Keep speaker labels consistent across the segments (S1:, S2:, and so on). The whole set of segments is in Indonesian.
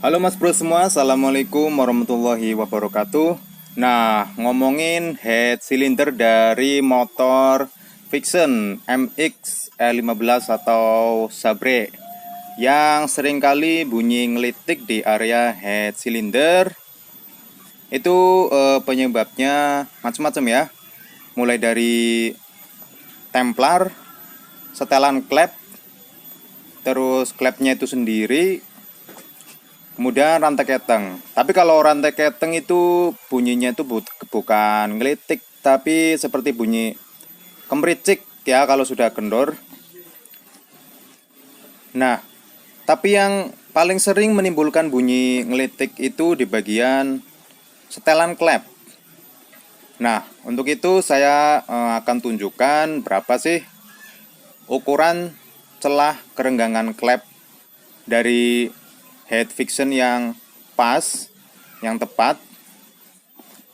S1: Halo Mas Bro semua, Assalamualaikum warahmatullahi wabarakatuh. Nah, ngomongin head cylinder dari motor Vixion MX E15 atau Sabre yang seringkali bunyi ngelitik di area head cylinder. Itu penyebabnya macam-macam ya. Mulai dari templar, setelan klep, terus klepnya itu sendiri, kemudian rantai keteng. Tapi kalau rantai keteng itu bunyinya itu bukan ngelitik, tapi seperti bunyi kemericik ya kalau sudah kendor. Nah, tapi yang paling sering menimbulkan bunyi ngelitik itu di bagian setelan klep. Nah, untuk itu saya akan tunjukkan berapa sih ukuran celah kerenggangan klep dari head Vixion yang pas, yang tepat.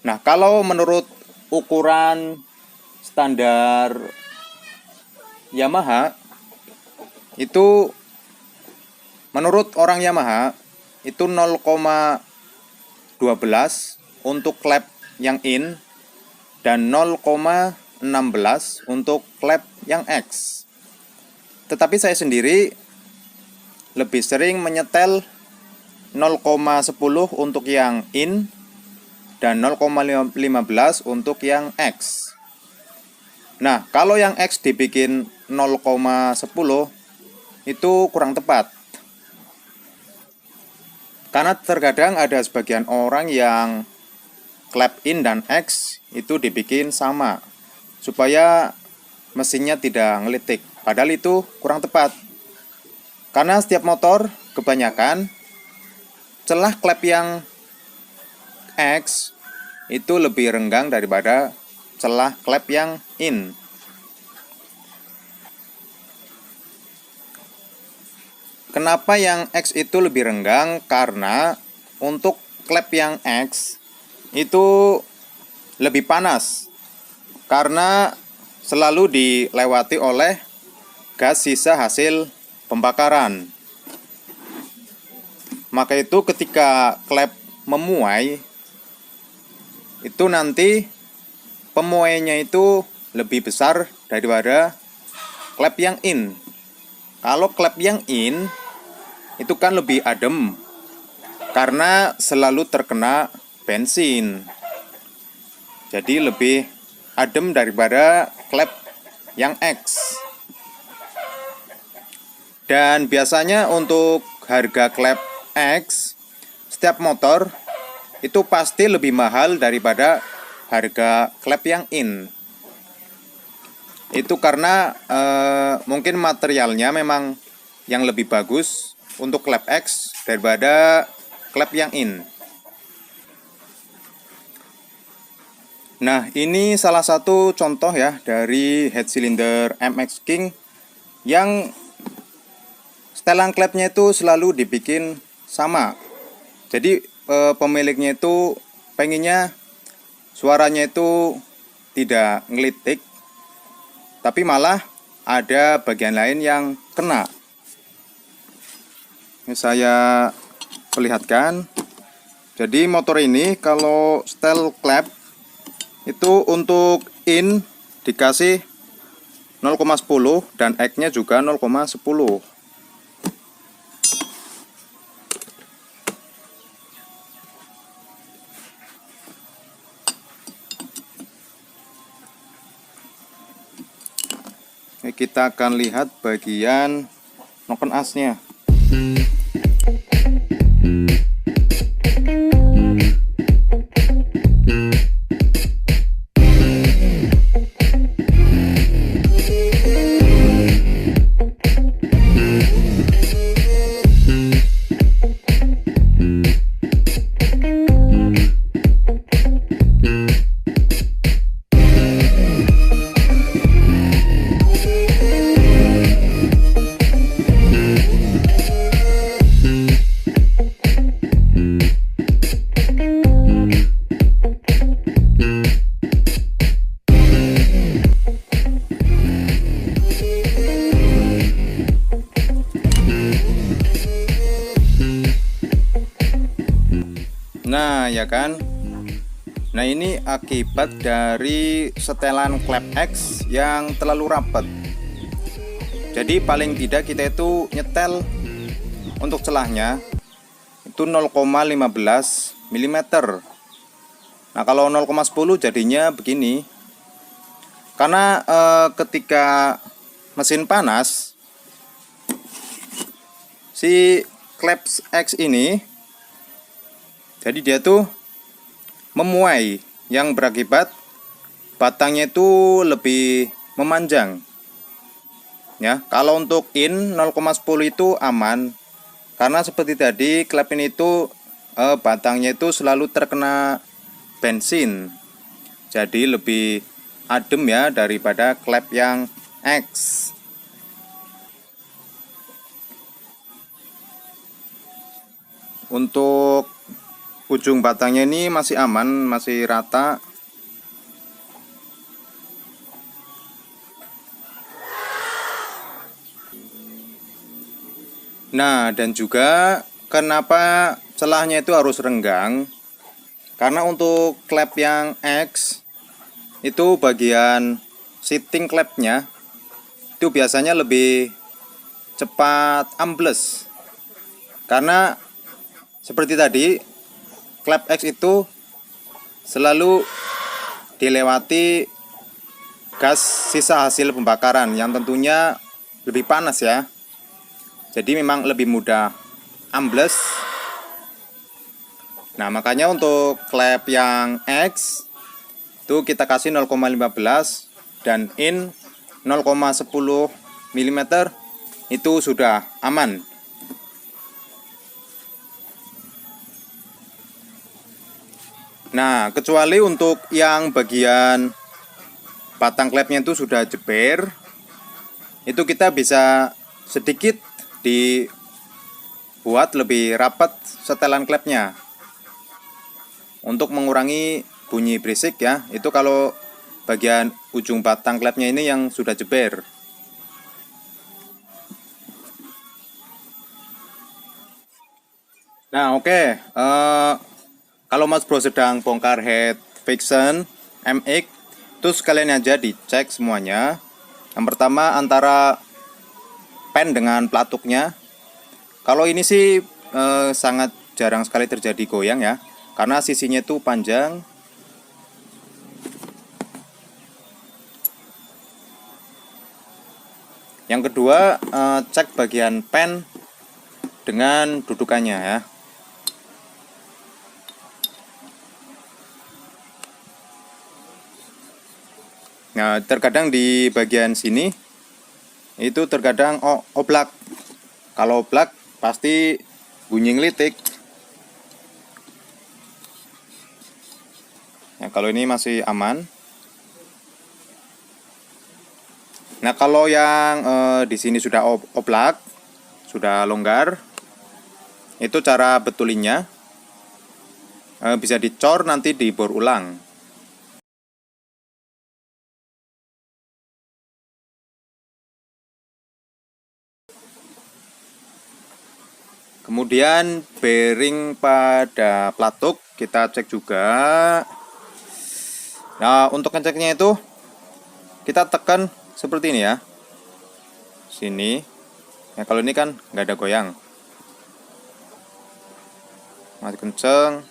S1: Nah, kalau menurut ukuran standar Yamaha, itu menurut orang Yamaha itu 0,12 untuk klep yang in dan 0,16 untuk klep yang X. Tetapi saya sendiri lebih sering menyetel 0,10 untuk yang in dan 0,15 untuk yang X. Nah, kalau yang X dibikin 0,10 itu kurang tepat. Karena terkadang ada sebagian orang yang klep in dan X itu dibikin sama supaya mesinnya tidak ngelitik. Padahal itu kurang tepat. Karena setiap motor kebanyakan celah klep yang X itu lebih renggang daripada celah klep yang in. Kenapa yang X itu lebih renggang? Karena untuk klep yang X itu lebih panas karena selalu dilewati oleh gas sisa hasil pembakaran. Maka itu ketika klep memuai, itu nanti pemuainya itu lebih besar daripada klep yang in. Kalau klep yang in itu kan lebih adem karena selalu terkena bensin. Jadi lebih adem daripada klep yang X. Dan biasanya untuk harga klep X, setiap motor itu pasti lebih mahal daripada harga klep yang in. Itu karena mungkin materialnya memang yang lebih bagus untuk klep X daripada klep yang in. Nah, ini salah satu contoh ya dari head cylinder MX King yang setelan klepnya itu selalu dibikin sama. Jadi pemiliknya itu pengennya suaranya itu tidak ngelitik, tapi malah ada bagian lain yang kena. Ini saya perlihatkan. Jadi motor ini kalau setel klep itu untuk in dikasih 0,10 dan X-nya juga 0,10. Kita akan lihat bagian noken asnya. Nah, ya kan. Nah, ini akibat dari setelan klep X yang terlalu rapat. Jadi paling tidak kita itu nyetel untuk celahnya itu 0,15 mm. Nah, kalau 0,10 jadinya begini. Karena ketika mesin panas, si klep X ini, jadi dia tuh memuai, yang berakibat batangnya itu lebih memanjang. Ya, kalau untuk in 0,10 itu aman, karena seperti tadi klep ini itu batangnya itu selalu terkena bensin, jadi lebih adem ya daripada klep yang X. Untuk ujung batangnya ini masih aman, masih rata. Nah, dan juga kenapa celahnya itu harus renggang? Karena untuk klep yang X itu bagian seating klepnya itu biasanya lebih cepat ambles. Karena seperti tadi, klep X itu selalu dilewati gas sisa hasil pembakaran yang tentunya lebih panas ya. Jadi memang lebih mudah ambles. Nah, makanya untuk klep yang X itu kita kasih 0,15 dan in 0,10 mm itu sudah aman. Nah, kecuali untuk yang bagian batang klepnya itu sudah jeber, itu kita bisa sedikit dibuat lebih rapat setelan klepnya untuk mengurangi bunyi berisik ya. Itu kalau bagian ujung batang klepnya ini yang sudah jeber. Nah, oke. Kalau Mas Bro sedang bongkar head Vixen MX, itu sekalian aja dicek semuanya. Yang pertama antara pen dengan pelatuknya. Kalau ini sih sangat jarang sekali terjadi goyang ya, karena sisinya itu panjang. Yang kedua, cek bagian pen dengan dudukannya ya. Nah, terkadang di bagian sini itu terkadang oblak. Kalau oblak pasti bunyi ngelitik. Nah, kalau ini masih aman. Nah, kalau yang di sini sudah oblak, sudah longgar, itu cara betulinnya bisa dicor, nanti dibor ulang. Kemudian bearing pada pelatuk kita cek juga. Nah, untuk ngeceknya itu kita tekan seperti ini ya, sini. Nah, kalau ini kan nggak ada goyang, masih kenceng.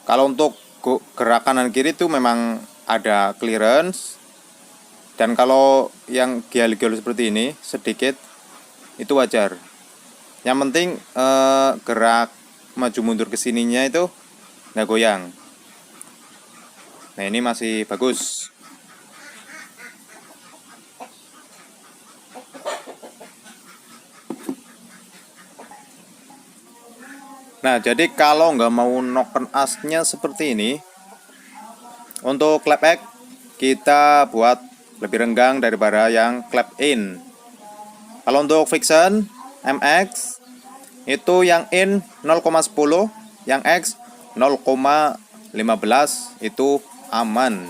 S1: Kalau untuk gerak kanan kiri itu memang ada clearance. Dan kalau yang gial-gial seperti ini sedikit itu wajar. Yang penting gerak maju mundur ke sininya itu nggak goyang. Nah, ini masih bagus. Nah, jadi kalau nggak mau noken asnya seperti ini, untuk klep X kita buat lebih renggang daripada yang klep in. Kalau untuk Vixen MX itu yang in 0,10, yang X 0,15 itu aman.